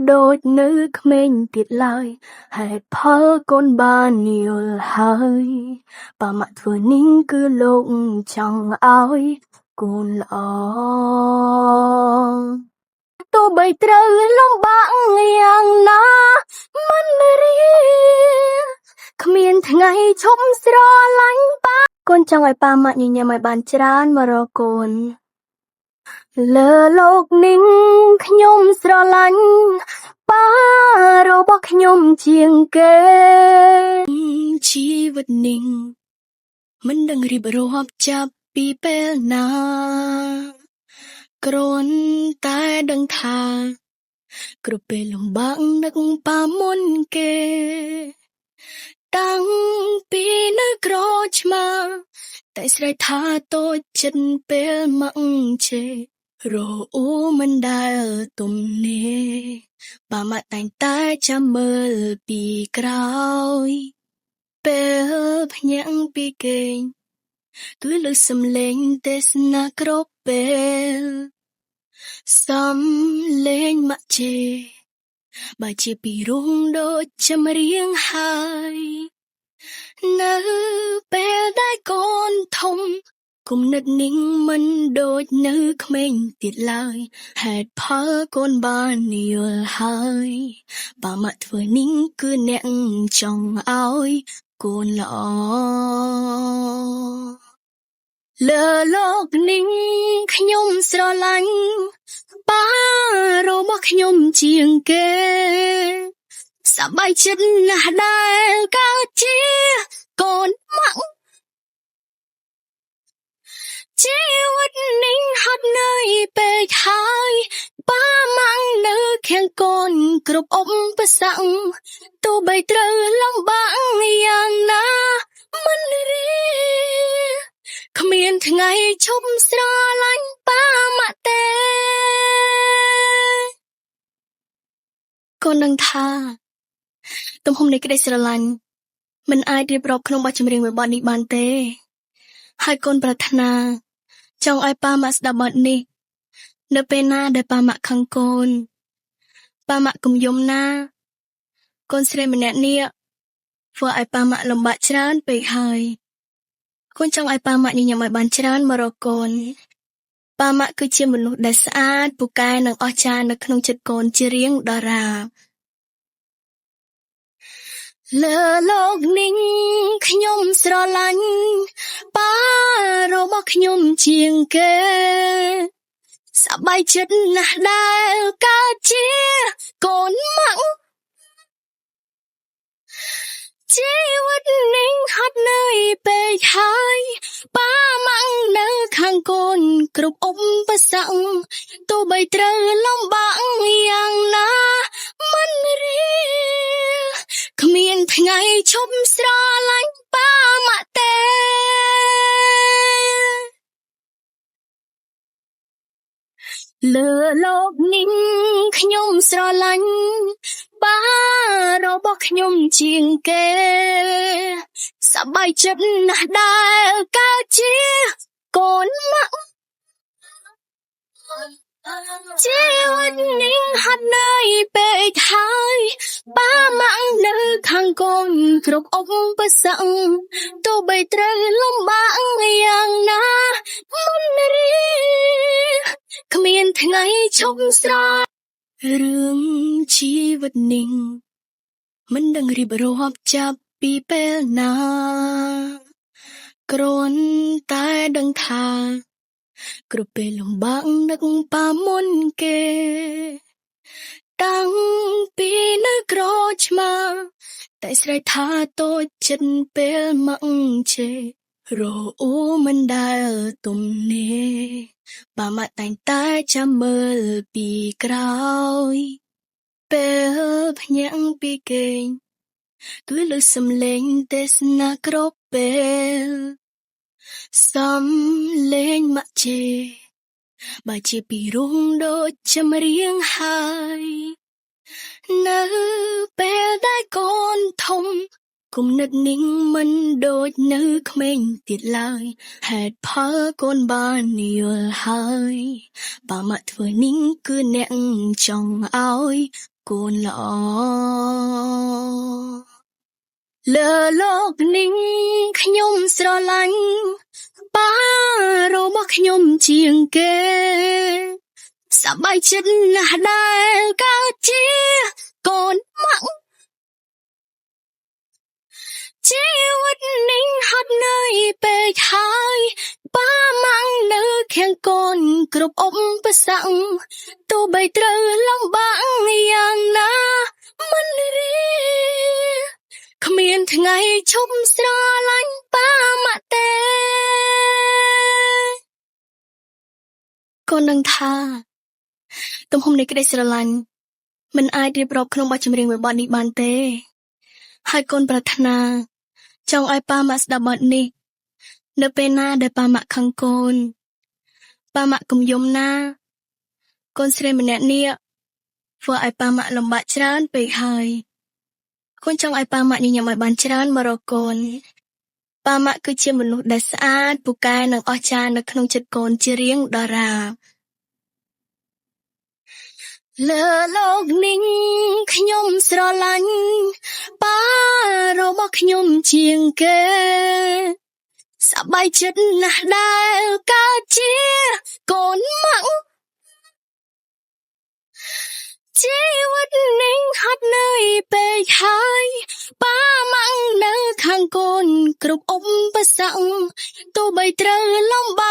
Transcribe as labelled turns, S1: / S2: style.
S1: ដូចនៅក្មេងទៀតឡើយហេតុផលកូនបានយល់ហើយប៉ាម៉ាក់ធ្វើនេះគឺលោកចង់ឲ្យកូនល្អទោះបីត្រូវលំបាកយ៉ាងណាមិនរៀគ្មានថ្ងៃឈប់ស្រឡាញ់ប៉ាកូនចង់ឲ្យប៉ាម៉ាក់ញញឹមឲ្យបានច្រើនមករកកូនលើលោកនេះខ្ញុំស្រឡាញ់ប៉ារបស់ខ្ញុំជាងគេជីវិតនេះមិនដឹងរៀបរាប់ចាប់ពីពេលណាគ្រាន់តែដឹងថាគ្រប់ពេលលំបាកនឹកប៉ាមុនគេតាំងពីនៅក្រឆ្មាតែស្រែកថាតូចចិត្តពេលមកជេរអ៊ូមិនដែលទំនេរប៉ាម៉ាក់តែងតែចាំមើលពីក្រោយពេលភ្ញាក់ពីគេងគឺលើសំឡេងទេសនាគ្រប់ពេលសំឡេងម៉ាក់ជេបើជាពីរុងដូចចម្រៀងហើយនៅពេលដែលកូនធំគំនិតនេះមិនដូចនៅក្មេងទៀតឡើយហេតុផលកូនបានយល់ហើយប៉ាម៉ាក់ធ្វើនេះគឺអ្នកចង់ឲ្យកូនល្អលើលោកនេះខ្ញុំស្រឡាញ់ប៉ារបស់ខ្ញុំជាងគេសប្បាយចិត្តណាស់ដែលកើតជាកូនម៉ាក់ជីវិតនេះហត់នឿយពេកហើយប៉ាម៉ាក់នៅខាងកូនគ្រប់ឧបសគ្គទោះបីត្រូវលំបាកយ៉ាងណាមិនរៀគ្មានថ្ងៃឈប់ស្រឡាញ់ប៉ាម៉ាក់ទេកូនដឹងថាទំហំនៃក្តីស្រឡាញ់មិនអាចរៀបរាប់ក្នុងបទចម្រៀងមួយបទនេះបានទេហើយកូនប្រាថ្នាចង់ឲ្យប៉ាម៉ាក់ស្ដាប់បទនេះនៅពេលណាដែលប៉ាម៉ាក់ខឹងកូនប៉ាម៉ាក់កុំយំណាកូនស្រីម្នាក់នេះធ្វើឲ្យប៉ាម៉ាក់លំបាកច្រើនពេកហើយកូនចង់ឲ្យប៉ាម៉ាក់ញញឹមឲ្យបានច្រើនមករកកូនប៉ាម៉ាក់គឺជាមនុស្សដែលស្អាតពូកែនិងអស្ចារ្យនៅក្នុងចិត្តកូនជារៀងដរាបលើលោកនេះខ្ញុំស្រឡាញ់ប៉ារបស់ខ្ញុំជាងគេសប្បាយចិត្តណាស់ដែលកើតជាកូនម៉ាក់ជីវិតនេះហត់នឿយពេកហើយប៉ាម៉ាក់នៅខាងកូនគ្រប់ឧបសគ្គទោះបីត្រូវលំបាកយ៉ាងណាមិនរៀគ្មានថ្ងៃឈប់ស្រឡាញ់ប៉ាម៉ាក់ទេលើលោកនេះខ្ញុំស្រឡាញ់ប៉ារបស់ខ្ញុំជាងគេសប្បាយចិត្តណាស់ដែលកើតជាកូនម៉ាក់ជីវិតនេះហត់នឿយពេកហើយប៉ាម៉ាក់នៅខាងកូនគ្រប់ឧបសគ្គទោះបីត្រូវលំបាកយ៉ាងណាមិនរៀគ្មានថ្ងៃឈប់ស្រឡាញ់រឿងជីវិតនេះមិនដឹងរៀបរាប់ចាប់ពីពេលណាគ្រាន់តែដឹងថាគ្រប់ពេលលំបាកនឹកប៉ាមុនគេតាំងពីនៅក្រឆ្មាតែស្រែកថាតូចចិត្តពេលមកជេរអ៊ូមិនដែលទំនេរប៉ាម៉ាក់តែងតែចាំមើលពីក្រោយពេលភ្ញាក់ពីគេងគឺលើសំឡេងទេសនាគ្រប់ពេលសំឡេងម៉ាក់ជេបើជាពីរុងដូចចម្រៀងហើយនៅពេលដែលកូនធំគំនិតនេះមិនដូចនៅក្មេងទៀតឡើយហេតុផលកូនបានយល់ហើយប៉ាម៉ាក់ធ្វើនេះគឺអ្នកចង់ឲ្យក កូនល្អលើលោកនេះខ្ញុំស្រឡាញ់ប៉ារបស់ខ្ញុំជាងគេសប្បាយចិត្តណាស់ដែលកើតជាកូនម៉ាក់ជីវិតនេះហត់នឿយពេកហើយប៉ាម៉ាក់នៅខាងកូនគ្រប់ឧបសគ្គទោះបីត្រូវលំបាកយ៉ាងណាមិនរីគ្មានថ្ងៃឈប់ស្រឡាញ់ប៉ាម៉ាក់ទេកូននឹងថាទំហំនៃក្តីស្រឡាញ់មិនអាចរៀបរាប់ក្នុងបទចម្រៀងមួយបទនេះបានទេហើយកូនប្រាថ្នាចង់ឲ្យប៉ាម៉ាក់ស្ដាប់បទនេះនៅពេលណាដែលប៉ាម៉ាក់ខឹងកូនប៉ាម៉ាក់កុំយំណាកូនស្រីម្នាក់នេះធ្វើឲ្យប៉ាម៉ាក់លំបាកច្រើនពេកហើយកូនចង់ឲ្យប៉ាម៉ាក់ញញឹមឲ្យបានច្រើនមករកកូនប៉ាម៉ាក់គឺជាមនុស្សដែលស្អាតពូកែនិងអស្ចារ្យនៅក្នុងចិត្តកូនជារៀងដរាបលើលោកនេះខ្ញុំស្រឡាញ់ប៉ារបស់ខ្ញុំជាងគេសប្បាយចិត្តណាស់ដែលកើតជាកូនម៉ាក់ជីវិតនេះហត់នឿយពេកហើយប៉ាម៉ាក់នៅខាងកូនគ្រប់ឧបសគ្គទោះបីត្រូវលំបា